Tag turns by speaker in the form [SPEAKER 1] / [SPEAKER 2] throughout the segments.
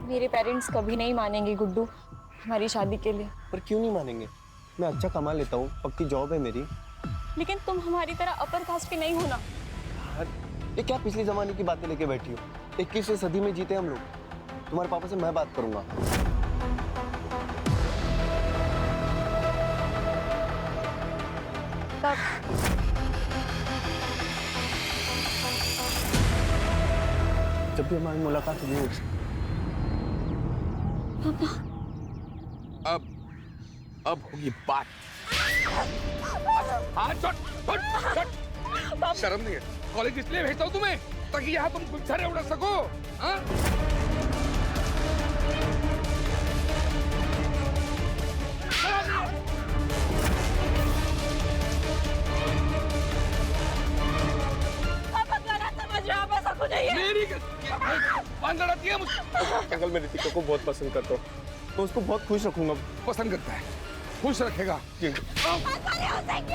[SPEAKER 1] मेरे पेरेंट्स कभी नहीं मानेंगे गुड्डू हमारी शादी के लिए।
[SPEAKER 2] पर क्यों नहीं मानेंगे? मैं अच्छा कमा लेता हूँ, पक्की जॉब है मेरी।
[SPEAKER 1] लेकिन तुम हमारी तरह अपर कास्ट के नहीं हो ना।
[SPEAKER 2] यार, ये क्या पिछले जमाने की बातें लेके बैठी हो? 21वीं सदी में जीते हम लोग। तुम्हारे पापा से मैं बात करूंगा।
[SPEAKER 1] तब
[SPEAKER 2] जब भी हमारी मुलाकात हुई होगी।
[SPEAKER 3] अब होगी बात। हाथ छोड़, छोड़, छोड़। शर्म नहीं है? कॉलेज इसलिए भेजता हूँ तुम्हें ताकि यहाँ तुम गुब्बारे उड़ा सको। हाँ? मेरी बांध लड़ाती है मुझसे।
[SPEAKER 2] अंकल, मैं रितिका को बहुत पसंद करता हूँ, तो उसको बहुत खुश रखूंगा।
[SPEAKER 3] पसंद करता है, खुश रखेगा।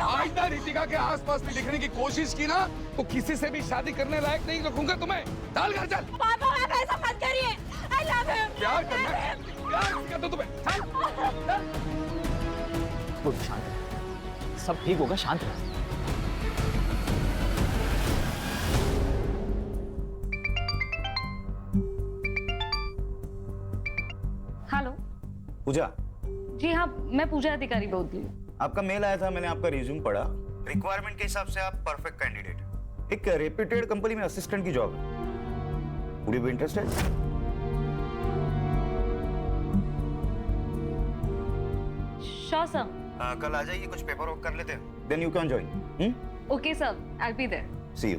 [SPEAKER 3] आइंदा रितिका के आसपास भी दिखने की कोशिश की ना तो किसी से भी शादी करने लायक नहीं रखूंगा तुम्हें। डाल घर चल।
[SPEAKER 1] पापा आप ऐसा मत करिए। I love him.
[SPEAKER 3] प्यार करना, प्यार कर दो तुम्हें। चल।
[SPEAKER 4] वो शांत रह, सब ठीक होगा, शांत रह।
[SPEAKER 5] हेलो
[SPEAKER 6] पूजा,
[SPEAKER 5] जी हाँ, मैं पूजा अधिकारी बोल रही हूँ।
[SPEAKER 6] आपका मेल आया था, मैंने आपका रिज्यूम पढ़ा। रिक्वायरमेंट के हिसाब से आप परफेक्ट कैंडिडेट हैं। एक रेप्यूटेड कंपनी में असिस्टेंट की जॉब है। Would you be interested?
[SPEAKER 5] Sure sir.
[SPEAKER 6] कल आ जाइए, कुछ पेपर वर्क कर लेते हैं, then you can join.
[SPEAKER 5] Okay sir, I be there.
[SPEAKER 6] See you.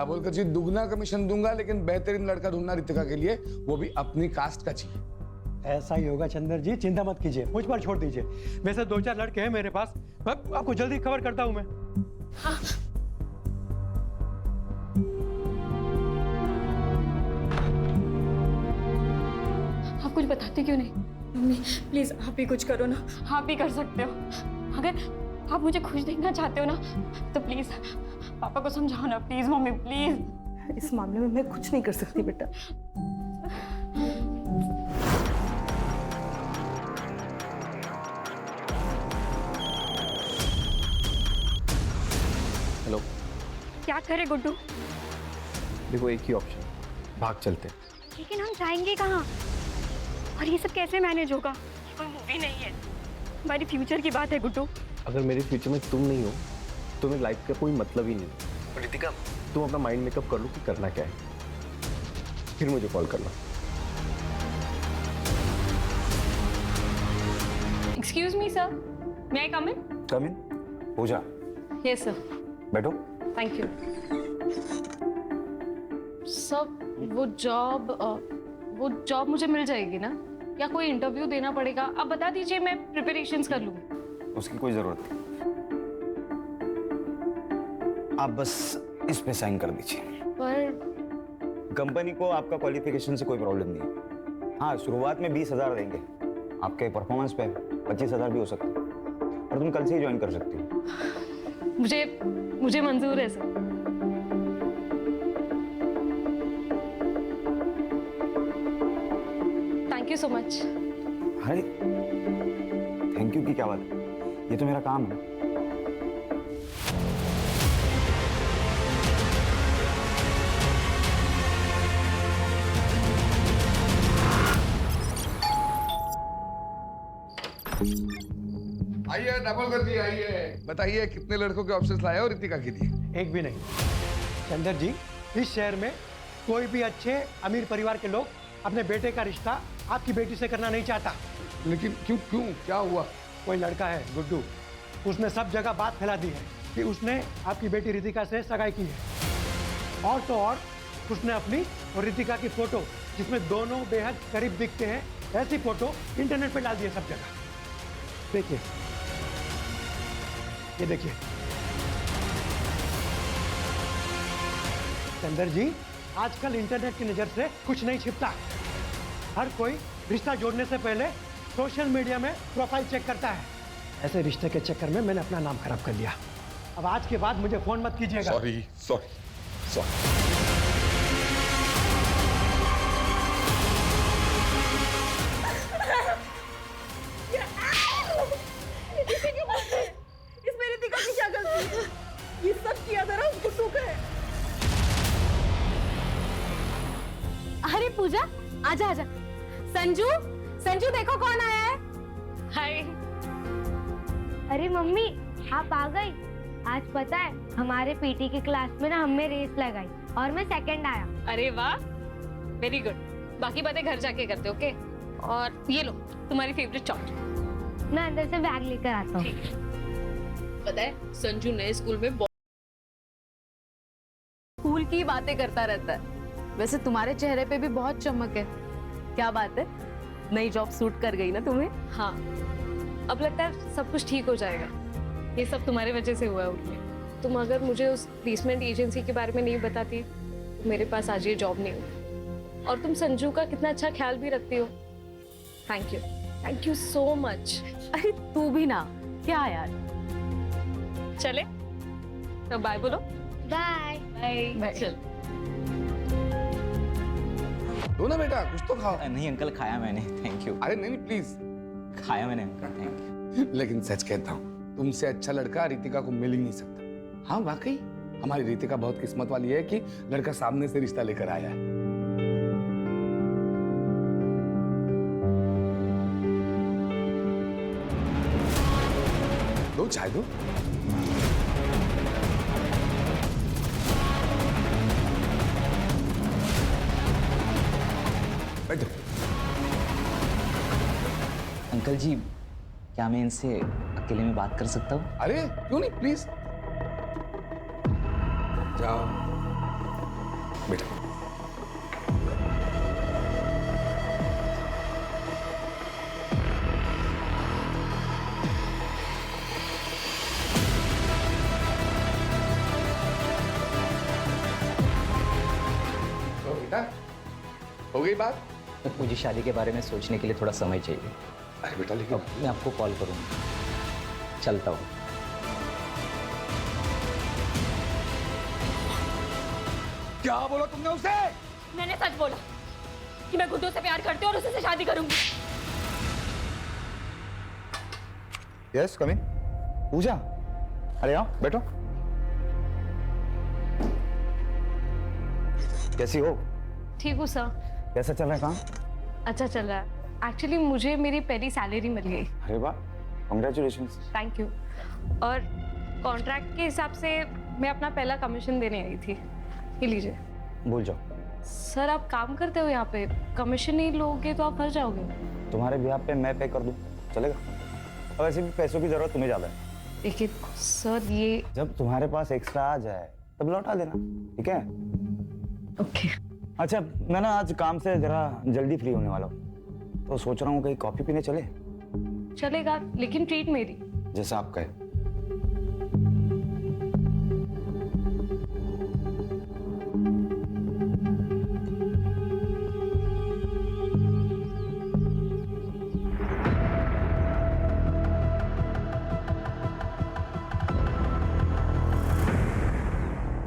[SPEAKER 3] बोलकर जी दुगना कमीशन दूंगा, लेकिन बेहतरीन लड़का ढूंढना रितिका के लिए, वो भी अपनी कास्ट का चाहिए।
[SPEAKER 7] ऐसा ही होगा चंदर जी, चिंता मत कीजिए, मुझ पर छोड़ दीजिए। वैसे 2-4 लड़के हैं मेरे पास, मैं आपको जल्दी खबर करता हूं मैं।
[SPEAKER 1] हाँ। आप कुछ बताते क्यों नहीं? मम्मी प्लीज आप भी कुछ करो ना, आप भी कर सकते हो। अगर आप मुझे खुश देखना चाहते हो ना तो प्लीज पापा को समझाओ ना, प्लीज मम्मी प्लीज।
[SPEAKER 8] इस मामले में मैं कुछ नहीं कर सकती बेटा।
[SPEAKER 2] हेलो।
[SPEAKER 1] क्या करे गुड्डू?
[SPEAKER 2] देखो, एक ही ऑप्शन, भाग चलते।
[SPEAKER 1] लेकिन हम जाएंगे कहाँ? और ये सब कैसे मैनेज होगा? ये कोई मूवी नहीं है, हमारी फ्यूचर की बात है गुड्डू।
[SPEAKER 2] अगर मेरे फ्यूचर में तुम नहीं हो तो मेरी लाइफ का कोई मतलब ही नहीं। रितिका, तुम अपना माइंड मेकअप कर लो कि करना क्या है, फिर मुझे कॉल करना।
[SPEAKER 5] एक्सक्यूज मी सर, मे आई कम इन?
[SPEAKER 6] कम इन। पूजा,
[SPEAKER 5] यस सर।
[SPEAKER 6] बैठो।
[SPEAKER 5] Thank you sir. वो जॉब मुझे मिल जाएगी ना, या कोई इंटरव्यू देना पड़ेगा? आप बता दीजिए, मैं प्रिपरेशंस कर लूँगी।
[SPEAKER 6] उसकी कोई जरूरत नहीं, आप बस इस पे साइन कर दीजिए।
[SPEAKER 5] पर
[SPEAKER 6] कंपनी को आपका क्वालिफिकेशन से कोई प्रॉब्लम नहीं है। हाँ, शुरुआत में 20,000 देंगे, आपके परफॉर्मेंस पे 25,000 भी हो सकता है, और तुम कल से ही ज्वाइन कर सकती हो।
[SPEAKER 5] मुझे मंजूर है sir. Thank you so much.
[SPEAKER 6] अरे थैंक यू की क्या बात है, ये तो मेरा काम है।
[SPEAKER 3] आइए, डबल कर दिए, आइए। बताइए कितने लड़कों के ऑप्शंस लाए हो रितिका के लिए?
[SPEAKER 7] एक भी नहीं। चंदर जी, इस शहर में कोई भी अच्छे अमीर परिवार के लोग अपने बेटे का रिश्ता आपकी बेटी से करना नहीं चाहता।
[SPEAKER 3] लेकिन क्यों क्यों क्या हुआ?
[SPEAKER 7] कोई लड़का है गुड्डू, उसने सब जगह बात फैला दी है कि उसने आपकी बेटी रितिका से सगाई की है। और तो और उसने अपनी और रितिका की फोटो, जिसमें दोनों बेहद करीब दिखते हैं, ऐसी फोटो इंटरनेट पे डाल दी है सब जगह। देखिए, ये देखिए। चंदर जी, आजकल इंटरनेट की नजर से कुछ नहीं छिपता। हर कोई रिश्ता जोड़ने से पहले सोशल मीडिया में प्रोफाइल चेक करता है। ऐसे रिश्ते के चक्कर में मैंने अपना नाम खराब कर लिया। अब आज के बाद मुझे फोन मत कीजिएगा।
[SPEAKER 3] Sorry sorry sorry.
[SPEAKER 8] इसमें रितिका की क्या गलती है? ये सब किया था ना उसको टूका है।
[SPEAKER 5] अरे पूजा, आजा आजा। संजू, संजू देखो कौन आया है। हाय।
[SPEAKER 9] अरे मम्मी, आप आ गई। आज पता है हमारे पीटी की क्लास में ना हमने रेस लगाई और मैं सेकंड आया।
[SPEAKER 5] अरे वाह, वेरी गुड। बाकी बातें घर जाके करते, ओके? और ये लो तुम्हारी फेवरेट चॉकलेट।
[SPEAKER 9] मैं अंदर से बैग लेकर आता हूँ।
[SPEAKER 5] पता है संजू नए स्कूल में स्कूल की बातें करता रहता है। वैसे तुम्हारे चेहरे पे भी बहुत चमक है। क्या बात है, नई जॉब सूट कर गई ना तुम्हें? हाँ, अब लगता है सब कुछ ठीक हो जाएगा। ये सब तुम्हारे वजह से हुआ है उर्मी। तुम अगर मुझे उस प्लेसमेंट एजेंसी के बारे में नहीं बताती तो मेरे पास आज ये जॉब नहीं होती। और तुम संजू का कितना अच्छा ख्याल भी रखती हो। Thank you so much. अरे तू भी ना, क्या यार। चले तो बाय बोलो।
[SPEAKER 9] Bye
[SPEAKER 5] bye. चल
[SPEAKER 3] दो ना बेटा, कुछ तो खाओ।
[SPEAKER 4] नहीं अंकल, खाया मैंने, थैंक यू।
[SPEAKER 3] अरे नहीं प्लीज।
[SPEAKER 4] खाया मैंने अंकल, थैंक यू।
[SPEAKER 3] लेकिन सच कहता हूँ, तुमसे अच्छा लड़का रितिका को मिल ही नहीं सकता। हाँ वाकई, हमारी रितिका बहुत किस्मत वाली है कि लड़का सामने से रिश्ता लेकर आया है। दो चाय दो। बैठो।
[SPEAKER 4] अंकल जी, क्या मैं इनसे अकेले में बात कर सकता हूँ?
[SPEAKER 3] अरे क्यों नहीं, प्लीज जाओ बेटा। तो बेटा, हो गई बात?
[SPEAKER 4] मुझे शादी के बारे में सोचने के लिए थोड़ा समय चाहिए।
[SPEAKER 3] अरे बेटा लेकिन
[SPEAKER 4] अब मैं आपको कॉल करूँगा। चलता हूँ।
[SPEAKER 3] क्या बोला तुमने उसे?
[SPEAKER 1] मैंने सच बोला कि मैं गुड्डू से प्यार करती हूँ और उसी से शादी करूंगी।
[SPEAKER 6] यस कम इन। पूजा, अरे आओ बैठो। कैसी हो?
[SPEAKER 5] ठीक हूँ सर।
[SPEAKER 6] कैसा चल रहा है काम?
[SPEAKER 5] अच्छा चल रहा है। एक्चुअली मुझे मेरी पहली सैलरी मिल गई।
[SPEAKER 6] अरे वाह, कांग्रेचुलेशंस।
[SPEAKER 5] Thank you. और कॉन्ट्रैक्ट के हिसाब से मैं अपना पहला कमीशन देने आई थी। ये लीजिए।
[SPEAKER 6] भूल जाओ।
[SPEAKER 5] सर आप काम करते हो यहाँ पे, कमीशन नहीं लोगे तो आप फंस जाओगे।
[SPEAKER 6] तुम्हारे बिहार पे मैं पे कर दूं, चलेगा? और वैसे भी पैसों की जरूरत तुम्हें ज्यादा है।
[SPEAKER 5] लेकिन सर ये
[SPEAKER 6] जब तुम्हारे पास एक्स्ट्रा आ जाए तब लौटा देना, ठीक है?
[SPEAKER 5] ओके।
[SPEAKER 6] अच्छा, मैं ना आज काम से जरा जल्दी फ्री होने वाला हूँ, तो सोच रहा हूँ कहीं कॉफी पीने चले।
[SPEAKER 5] चलेगा, लेकिन ट्रीट मेरी।
[SPEAKER 6] जैसा आप कहे।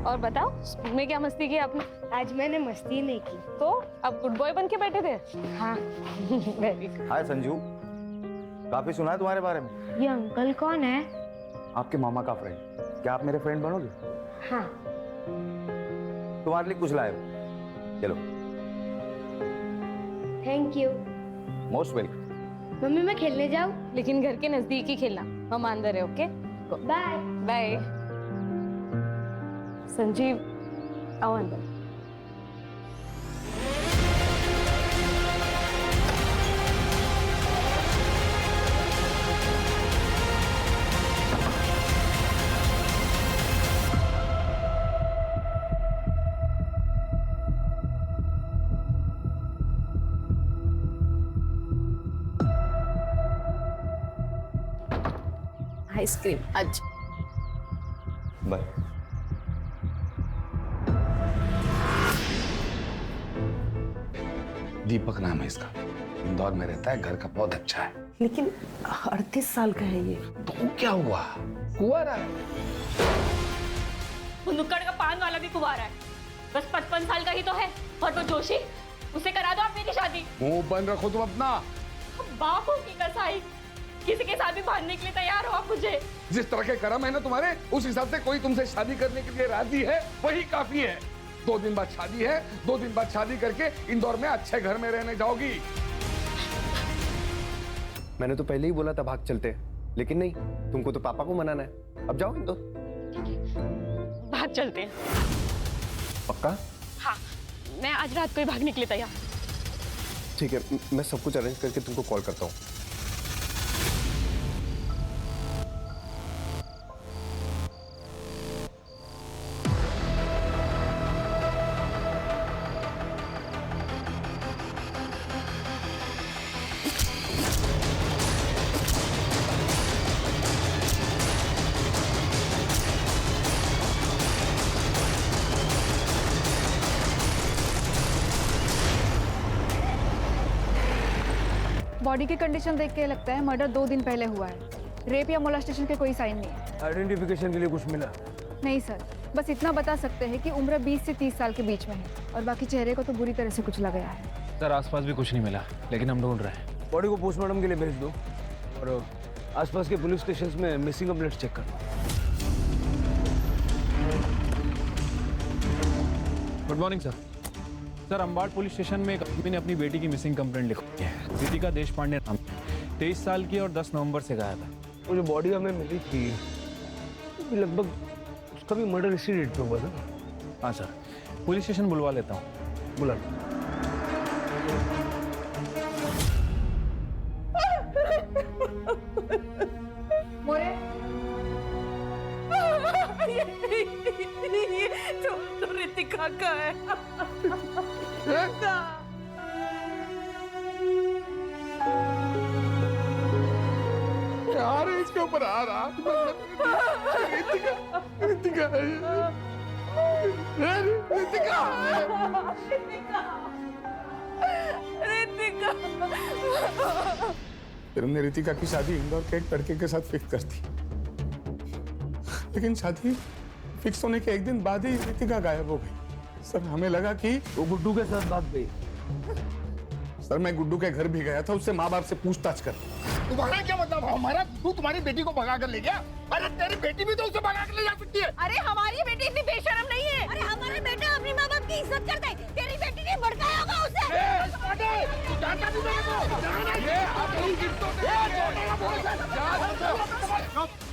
[SPEAKER 5] और बताओ स्कूल में क्या मस्ती की आपने?
[SPEAKER 9] आज मैंने मस्ती नहीं की।
[SPEAKER 5] तो अब गुड बॉय बन के बैठे थे?
[SPEAKER 9] हाँ।
[SPEAKER 5] Very good.
[SPEAKER 6] हाय संजू, काफी सुना है तुम्हारे बारे में।
[SPEAKER 9] ये अंकल कौन है?
[SPEAKER 6] आपके मामा का फ्रेंड। क्या आप मेरे फ्रेंड बनोगे?
[SPEAKER 9] हाँ।
[SPEAKER 6] तुम्हारे लिए कुछ लाए हो, चलो।
[SPEAKER 9] Thank you.
[SPEAKER 6] Most welcome.
[SPEAKER 9] Mummy मैं खेलने जाऊँ?
[SPEAKER 5] लेकिन घर के नजदीक ही खेलना, हम अंदर है। Okay
[SPEAKER 9] bye.
[SPEAKER 5] बाय। संजीव आओ अंदर। आइसक्रीम आज।
[SPEAKER 6] बाय।
[SPEAKER 3] दीपक नाम है इसका, इंदौर में रहता है, घर का बहुत अच्छा है।
[SPEAKER 8] लेकिन 38 साल का है ये।
[SPEAKER 3] तो क्या हुआ, कुंवारा है।
[SPEAKER 1] वो नुक्कड़ का पान वाला भी कुंवारा है, बस 55 साल का ही तो है। और वो जोशी, उसे करा दो आप मेरी शादी।
[SPEAKER 3] मुंह बंद रखो तुम अपना।
[SPEAKER 1] बापों की कसाई, किसी के साथ भी भागने के लिए तैयार हो आप मुझे।
[SPEAKER 3] जिस तरह के कर्म है ना तुम्हारे, उस हिसाब से कोई तुमसे शादी करने के लिए राजी है वही काफी है। 2 दिन बाद शादी है, 2 दिन बाद शादी करके इंदौर में अच्छे घर में रहने जाओगी।
[SPEAKER 2] मैंने तो पहले ही बोला था भाग चलते, लेकिन नहीं, तुमको तो पापा को मनाना है। अब जाओ इंदौर।
[SPEAKER 1] भाग चलते हैं।
[SPEAKER 2] पक्का?
[SPEAKER 1] हाँ, मैं आज रात को ही भागने के लिए तैयार।
[SPEAKER 2] ठीक है, मैं सब कुछ अरेंज करके तुमको कॉल करता हूँ।
[SPEAKER 10] बॉडी की कंडीशन देख के लगता है मर्डर 2 दिन पहले हुआ है। रेप या मोलेस्टेशन के कोई साइन नहीं है।
[SPEAKER 7] आइडेंटिफिकेशन के लिए कुछ मिला?
[SPEAKER 10] नहीं सर, बस इतना बता सकते हैं कि उम्र 20 से 30 साल के बीच में है और बाकी चेहरे को तो बुरी तरह से कुचला गया है।
[SPEAKER 11] सर आसपास भी कुछ नहीं मिला, लेकिन हम ढूंढ रहे हैं।
[SPEAKER 7] बॉडी को पोस्टमार्टम के लिए भेज दो और आसपास के पुलिस स्टेशन में मिसिंग कंप्लेंट चेक कर लो।
[SPEAKER 11] Good morning sir. Sir Ambad police station में एक आदमी ने अपनी बेटी की मिसिंग कंप्लेंट लिखवाई है। रितिका देश पांडे नाम, 23 साल की और 10 नवंबर से गायब है।
[SPEAKER 7] वो जो बॉडी हमें मिली थी लगभग उसका भी मर्डर इसी डेट पे हुआ था।
[SPEAKER 11] हाँ सर, पुलिस स्टेशन बुलवा लेता हूँ।
[SPEAKER 7] बुला
[SPEAKER 8] तो रितिका का है।
[SPEAKER 3] यार इसके ऊपर आ रहा रितिका, रितिका है ये। रितिका
[SPEAKER 8] रितिका
[SPEAKER 3] फिर हमने रितिका की शादी इंदौर के एक लड़के के साथ फिक्स कर दी, लेकिन शादी फिक्स होने के 1 दिन बाद ही रितिका गायब हो गई। सर हमें लगा कि
[SPEAKER 7] वो गुड्डू के साथ भाग गई।
[SPEAKER 3] सर मैं गुड्डू के घर भी गया था, उससे माँ बाप से पूछताछ कर।
[SPEAKER 12] तुम्हारा क्या मतलब? हमारा तू तुम्हारी बेटी को भगा कर ले गया? अरे तेरी बेटी भी तो उसे भगा कर ले जा सकती है।
[SPEAKER 8] अरे हमारी बेटी इतनी बेशर्म नहीं है। अरे हमारे बेटा अपनी माँ बाप की इज्जत करते हैं। तेरी बेटी ने भड़काया होगा उसे।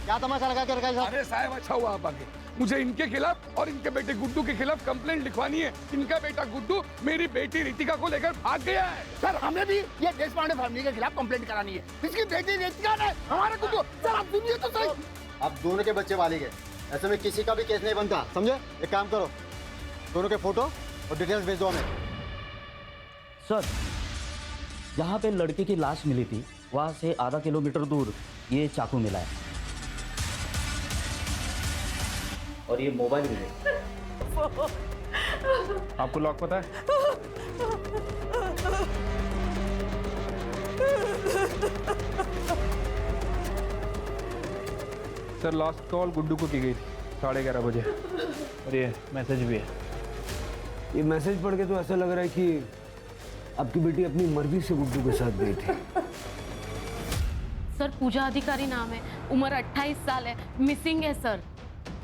[SPEAKER 12] क्या तमाशा लगा के रखा है?
[SPEAKER 3] अरे साहब अच्छा हुआ आप आगे। मुझे इनके खिलाफ और इनके बेटे गुड्डू के खिलाफ कंप्लेंट लिखवानी है। इनका बेटा गुड्डू मेरी बेटी रितिका को लेकर भाग गया है।
[SPEAKER 12] सर हमें भी ये देश पांडे फैमिली के खिलाफ कंप्लेंट करानी है। इसकी बेटी रितिका ने हमारे गुड्डू। सर आप सुनिए तो सही।
[SPEAKER 6] आप दोनों के बच्चे वाले गए, ऐसे में किसी का भी केस नहीं बनता, समझे? एक काम करो, दोनों के फोटो और डिटेल्स भेज दो हमें।
[SPEAKER 13] सर, जहाँ पे लड़के की लाश मिली थी वहाँ से आधा किलोमीटर दूर ये चाकू मिला है और ये मोबाइल भी है।
[SPEAKER 11] आपको लॉक पता है? सर लास्ट कॉल गुड्डू को की गई थी 11:30 बजे और ये मैसेज भी है।
[SPEAKER 7] ये मैसेज पढ़ के तो ऐसा लग रहा है कि आपकी बेटी अपनी मर्जी से गुड्डू के साथ गई थी।
[SPEAKER 5] सर पूजा अधिकारी नाम है, उम्र 28 साल है, मिसिंग है सर।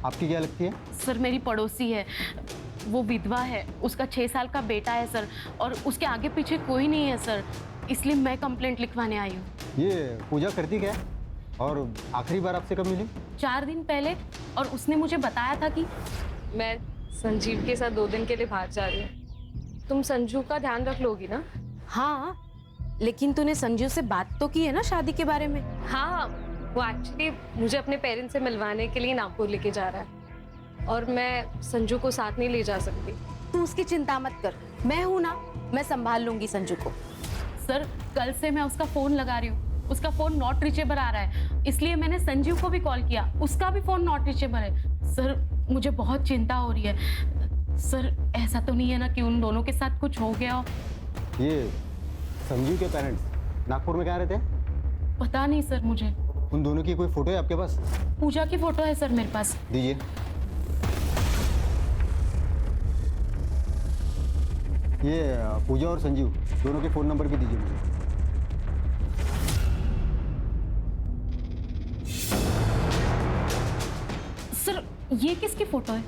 [SPEAKER 6] आपकी क्या लगती है?
[SPEAKER 5] सर मेरी पड़ोसी है, वो विधवा है, उसका 6 साल का बेटा है सर, और उसके आगे पीछे कोई नहीं है सर, इसलिए मैं कंप्लेंट लिखवाने आई हूँ।
[SPEAKER 6] ये पूजा करती क्या है और आखिरी बार आपसे कब मिली?
[SPEAKER 5] 4 दिन पहले, और उसने मुझे बताया था कि
[SPEAKER 14] मैं संजीव के साथ 2 दिन के लिए बाहर जा रही हूँ। तुम संजू का ध्यान रख लोगी ना?
[SPEAKER 5] हाँ, लेकिन तूने संजू से बात तो की है ना शादी के बारे में?
[SPEAKER 14] हाँ, वो एक्चुअली मुझे अपने पेरेंट्स से मिलवाने के लिए नागपुर लेके जा रहा है और मैं संजू को साथ नहीं ले जा सकती।
[SPEAKER 5] तू उसकी चिंता मत कर, मैं हूं ना, मैं संभाल लूंगी संजू को। सर कल से मैं उसका फोन लगा रही हूँ, उसका फोन नॉट रीचेबल आ रहा है, इसलिए मैंने संजीव को भी कॉल किया, उसका भी फोन नॉट रीचेबल है। सर मुझे बहुत चिंता हो रही है। सर ऐसा तो नहीं है ना कि उन दोनों के साथ कुछ हो गया हो?
[SPEAKER 6] ये संजीव के पेरेंट्स नागपुर में क्या रहते हैं?
[SPEAKER 5] पता नहीं सर मुझे।
[SPEAKER 15] उन दोनों की कोई फोटो है आपके पास?
[SPEAKER 5] पूजा की फोटो है सर मेरे पास।
[SPEAKER 15] दीजिए। ये पूजा और संजीव दोनों के फ़ोन नंबर भी दीजिए मुझे।
[SPEAKER 5] सर ये किसकी फोटो है?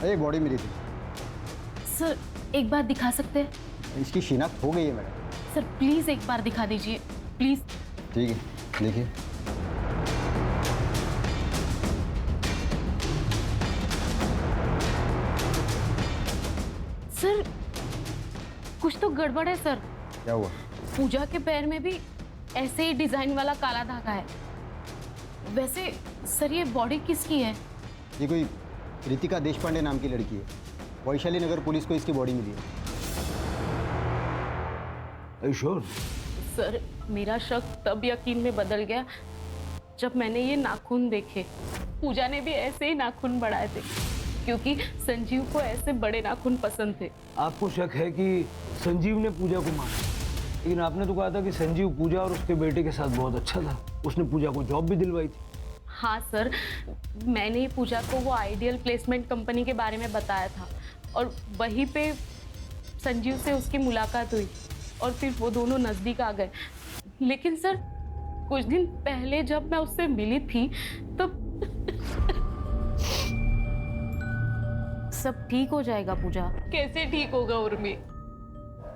[SPEAKER 15] अरे बॉडी मिली थी।
[SPEAKER 5] सर एक बार दिखा सकते हैं?
[SPEAKER 15] इसकी शिनाख्त हो गई है मैडम।
[SPEAKER 5] सर प्लीज एक बार दिखा दीजिए प्लीज।
[SPEAKER 15] ठीक है, देखिए।
[SPEAKER 5] सर कुछ तो गड़बड़ है सर।
[SPEAKER 15] क्या हुआ?
[SPEAKER 5] पूजा के पैर में भी ऐसे ही डिजाइन वाला काला धागा है। वैसे सर ये बॉडी किसकी है?
[SPEAKER 15] ये कोई रितिका देशपांडे नाम की लड़की है। वैशाली नगर पुलिस को इसकी बॉडी मिली है।
[SPEAKER 16] श्योर?
[SPEAKER 5] सर मेरा शक तब यकीन में बदल गया जब मैंने ये नाखून देखे। पूजा ने भी ऐसे ही नाखून बढ़ाए थे क्योंकि संजीव को ऐसे बड़े नाखून पसंद थे।
[SPEAKER 16] आपको शक है कि संजीव ने पूजा को मारा, लेकिन आपने तो कहा था कि संजीव पूजा और उसके बेटे के साथ बहुत अच्छा था। उसने पूजा को जॉब भी दिलवाई थी।
[SPEAKER 5] हाँ सर, मैंने ही पूजा को वो आइडियल प्लेसमेंट कंपनी के बारे में बताया था और वहीं पे संजीव से उसकी मुलाकात हुई और फिर वो दोनों नज़दीक आ गए। लेकिन सर कुछ दिन पहले जब मैं उससे मिली थी तो सब ठीक हो जाएगा पूजा।
[SPEAKER 14] कैसे ठीक होगा उर्मी?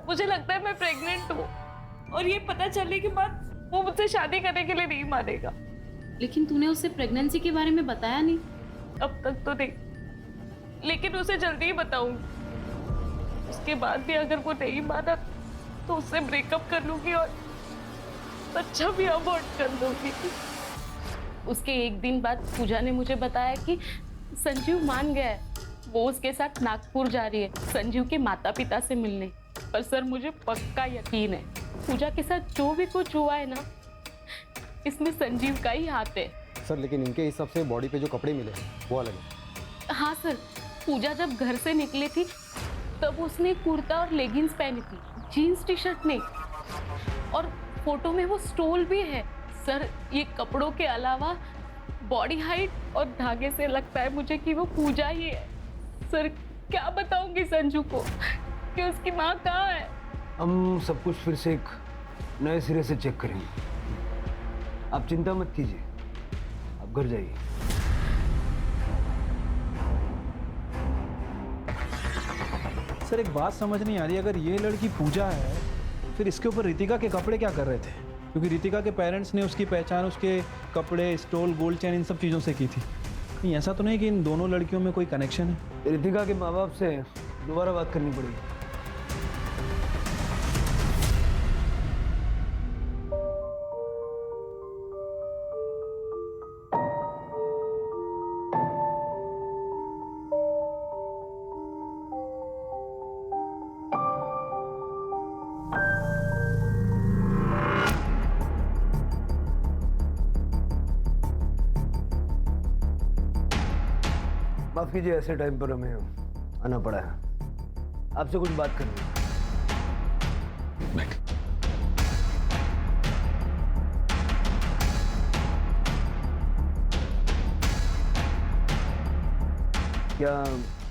[SPEAKER 14] मुझे लगता है मैं प्रेग्नेंट हूँ और ये पता चलने के बाद वो मुझसे शादी करने के लिए नहीं मानेगा।
[SPEAKER 5] लेकिन तूने उससे प्रेगनेंसी के बारे में बताया नहीं।
[SPEAKER 14] अब तक तो नहीं, लेकिन उसे जल्दी ही बताऊंगी। उसके बाद भी अगर वो नहीं माना तो उससे ब्रेकअप कर लूंगी और बच्चा भी अबॉर्ट कर दूंगी।
[SPEAKER 5] उसके एक दिन बाद पूजा ने मुझे बताया कि संजीव मान गया है, वो उसके साथ नागपुर जा रही है संजीव के माता पिता से मिलने। पर सर मुझे पक्का यकीन है पूजा के साथ जो भी कुछ हुआ है ना, इसमें संजीव का ही हाथ है।
[SPEAKER 15] सर लेकिन इनके हिसाब से बॉडी पे जो कपड़े मिले वो अलग है।
[SPEAKER 5] हाँ सर, पूजा जब घर से निकली थी तब उसने कुर्ता और लेगिंग्स पहनी थी, जीन्स टी शर्ट नहीं। और फोटो में वो स्टोल भी है। सर ये कपड़ों के अलावा बॉडी हाइट और धागे से लगता है मुझे कि वो पूजा ही है। सर क्या बताऊंगी संजू को कि उसकी माँ कहाँ है?
[SPEAKER 16] हम सब कुछ फिर से एक नए सिरे से चेक करेंगे। आप चिंता मत कीजिए, आप घर जाइए।
[SPEAKER 11] सर एक बात समझ नहीं आ रही, अगर ये लड़की पूजा है फिर इसके ऊपर रितिका के कपड़े क्या कर रहे थे? क्योंकि रितिका के पेरेंट्स ने उसकी पहचान उसके कपड़े, स्टोल, गोल्ड चेन इन सब चीज़ों से की थी। नहीं ऐसा तो नहीं कि इन दोनों लड़कियों में कोई कनेक्शन है?
[SPEAKER 16] रितिका के माँ बाप से दोबारा बात करनी पड़ेगी। माफ कीजिए, ऐसे टाइम पर हमें आना पड़ा है। आपसे कुछ बात करनी है। क्या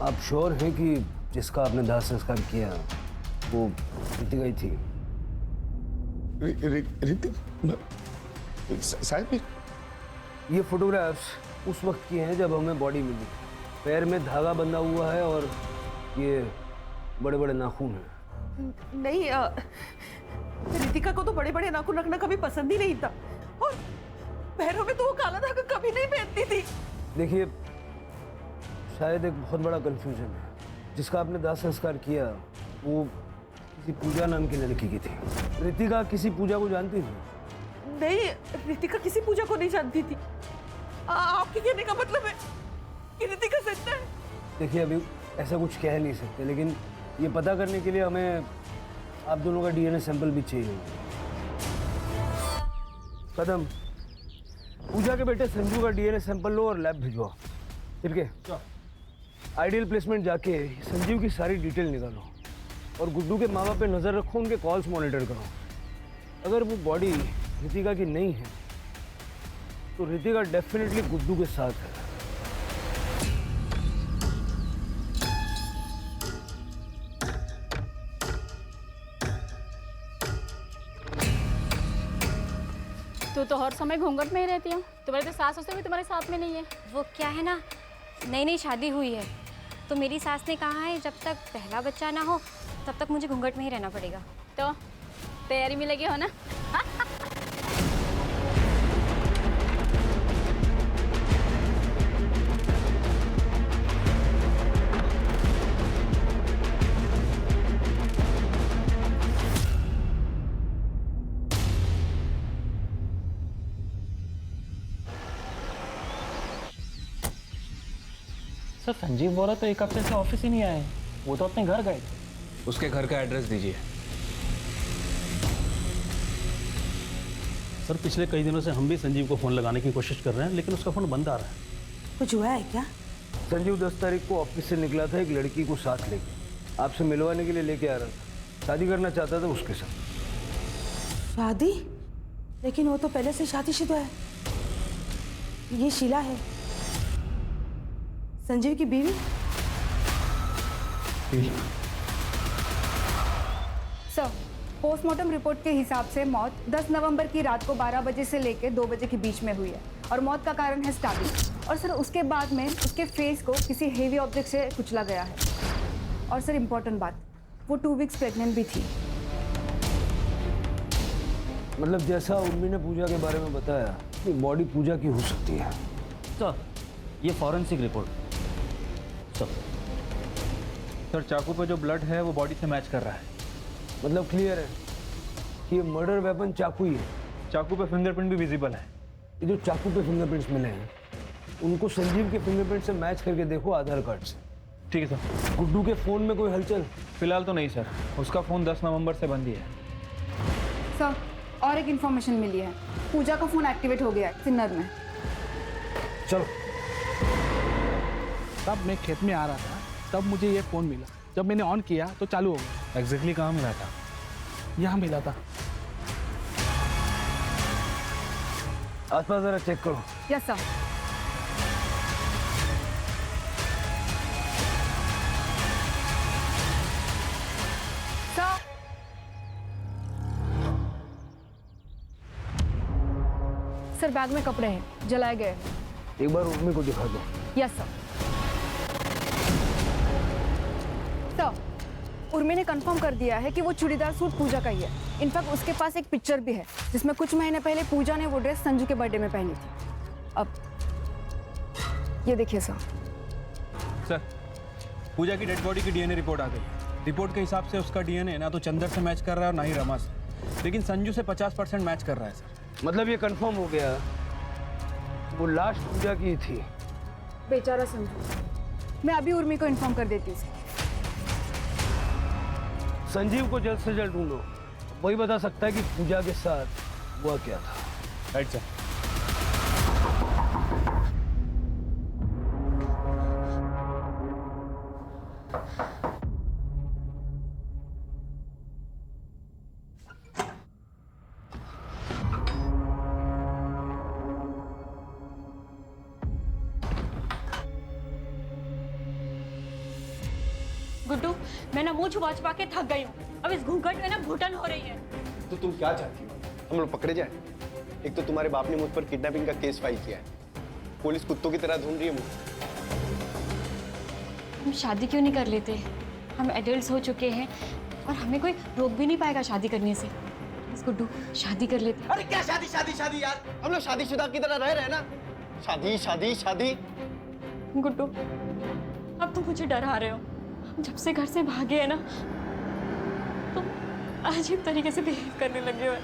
[SPEAKER 16] आप श्योर हैं कि जिसका आपने दाह संस्कार किया वो रितिका ही थी?
[SPEAKER 3] शायद
[SPEAKER 16] ये फोटोग्राफ्स उस वक्त की हैं जब हमें बॉडी मिली। पैर में धागा बंधा हुआ है और ये बड़े बड़े नाखून हैं।
[SPEAKER 8] नहीं, रितिका को तो बड़े बड़े नाखून रखना कभी पसंद ही नहीं था और पैरों में तो वो काला धागा कभी नहीं पहनती थी।
[SPEAKER 16] देखिए, शायद एक बहुत बड़ा कंफ्यूजन है। जिसका आपने दाह संस्कार किया वो किसी पूजा नाम की लड़की की थी। रितिका किसी पूजा को जानती थी?
[SPEAKER 8] नहीं, रितिका किसी पूजा को नहीं जानती थी। आपके कहने का मतलब है कि रितिका सच्चा है?
[SPEAKER 16] देखिए, अभी ऐसा कुछ कह नहीं सकते, लेकिन ये पता करने के लिए हमें आप दोनों का डीएनए सैंपल भी चाहिए। कदम, पूजा के बेटे संजू का डीएनए सैंपल लो और लैब भिजवाओ। ठीक है? आइडियल प्लेसमेंट जाके संजीव की सारी डिटेल निकालो और गुड्डू के माँ बाप पे नज़र रखो, उनके कॉल्स मॉनिटर करो। अगर वो बॉडी रितिका की नहीं है तो रितिका डेफिनेटली गुड्डू के साथ है।
[SPEAKER 17] तू तो हर समय घूंघट में ही रहती हो। तुम्हारे तो सास ससुर भी तुम्हारे साथ में नहीं है।
[SPEAKER 1] वो क्या है ना, नई नई शादी हुई है तो मेरी सास ने कहा है जब तक पहला बच्चा ना हो तब तक मुझे घूंघट में ही रहना पड़ेगा।
[SPEAKER 17] तो तैयारी में लगे हो ना?
[SPEAKER 11] सर संजीव बोला तो एक हफ्ते से ऑफिस ही नहीं आए, वो तो अपने घर गए।
[SPEAKER 2] उसके घर का एड्रेस दीजिए।
[SPEAKER 11] सर पिछले कई दिनों से हम भी संजीव को फ़ोन लगाने की कोशिश कर रहे हैं लेकिन उसका फ़ोन बंद आ रहा है।
[SPEAKER 8] कुछ हुआ है क्या?
[SPEAKER 16] संजीव 10 तारीख को ऑफिस से निकला था एक लड़की को साथ लेके, आपसे मिलवाने के लिए लेके आ रहा था। शादी करना चाहता था उसके साथ।
[SPEAKER 8] शादी? लेकिन वो तो पहले से शादीशुदा है। ये शीला है, संजीव की बीवी।
[SPEAKER 10] सर, पोस्टमार्टम रिपोर्ट के हिसाब से मौत 10 नवंबर की रात को 12 बजे से लेकर 2 बजे के बीच में हुई है और मौत का कारण है स्टैबिंग। और सर उसके बाद में उसके फेस को किसी हेवी ऑब्जेक्ट से कुचला गया है। और सर इम्पोर्टेंट बात, वो 2 वीक्स प्रेग्नेंट भी थी।
[SPEAKER 16] मतलब जैसा उर्मी ने पूजा के बारे में बताया कि बॉडी पूजा की हो सकती है।
[SPEAKER 13] सर ये फॉरेंसिक रिपोर्ट।
[SPEAKER 11] सर चाकू पे जो ब्लड है वो बॉडी से मैच कर रहा है।
[SPEAKER 16] मतलब क्लियर है कि ये मर्डर वेपन चाकू ही है।
[SPEAKER 11] चाकू पे फिंगरप्रिंट भी विजिबल है।
[SPEAKER 16] ये जो चाकू पे फिंगरप्रिंट्स मिले हैं उनको संजीव के फिंगरप्रिंट से मैच करके देखो आधार कार्ड से।
[SPEAKER 11] ठीक है सर।
[SPEAKER 16] गुड्डू के फ़ोन में कोई हलचल?
[SPEAKER 11] फिलहाल तो नहीं सर, उसका फ़ोन 10 नवंबर से बंद ही है।
[SPEAKER 10] सर और एक इन्फॉर्मेशन मिली है, पूजा का फ़ोन एक्टिवेट हो गया है सिन्नर में।
[SPEAKER 16] चलो।
[SPEAKER 18] तब मैं खेत में आ रहा था तब मुझे ये फ़ोन मिला। जब मैंने ऑन किया तो चालू हो गया।
[SPEAKER 11] एग्जैक्टली कहाँ मिला था?
[SPEAKER 18] यहाँ मिला था।
[SPEAKER 16] आसपास जरा चेक करो।
[SPEAKER 10] Yes sir. सर बैग में कपड़े हैं, जलाए गए हैं।
[SPEAKER 16] एक बार उर्मी को दिखा दो।
[SPEAKER 10] Yes sir. सर उर्मी ने कंफर्म कर दिया है कि वो चूड़ीदार सूट पूजा का ही है। इनफैक्ट उसके पास एक पिक्चर भी है जिसमें कुछ महीने पहले पूजा ने वो ड्रेस संजू के बर्थडे में पहनी थी। अब ये देखिए सर।
[SPEAKER 11] सर पूजा की डेड बॉडी की डीएनए रिपोर्ट आ गई। रिपोर्ट के हिसाब से उसका डीएनए ना तो चंदर से मैच कर रहा है और ना ही रमा से, लेकिन संजू से 50% मैच कर रहा है सर।
[SPEAKER 16] मतलब ये कंफर्म हो गया वो लाश पूजा की थी।
[SPEAKER 10] बेचारा संजू। मैं अभी उर्मी को इन्फॉर्म कर देती हूँ।
[SPEAKER 16] संजीव को जल्द से जल्द ढूंढो, वही बता सकता है कि पूजा के साथ हुआ क्या था।
[SPEAKER 11] Right sir.
[SPEAKER 1] गुड्डू, मैं ना मुंह छुपा छुपा के थक गई हूँ। अब इस घूंघट में ना घुटन हो रही है।
[SPEAKER 2] तो तुम क्या चाहती हो? हम लोग पकड़े जाए? एक तो तुम्हारे बाप ने मुझ पर किडनैपिंग का केस फाइल किया है, पुलिस कुत्तों की तरह ढूंढ रही है मुझे।
[SPEAKER 1] हम शादी क्यों नहीं कर लेते? हम एडल्ट्स हो चुके हैं और हमें कोई रोक भी नहीं पाएगा शादी करने से। बस गुड्डू शादी कर लेते।
[SPEAKER 12] अरे क्या शादी शादी शादी यार, हम लोग शादीशुदा की तरह रह रहे हैं ना। शादी शादी शादी।
[SPEAKER 1] गुड्डू अब तुम मुझे डरा रहे हो। जब से घर से भागे है ना तुम अजीब तरीके से बिहेव करने लगे हो।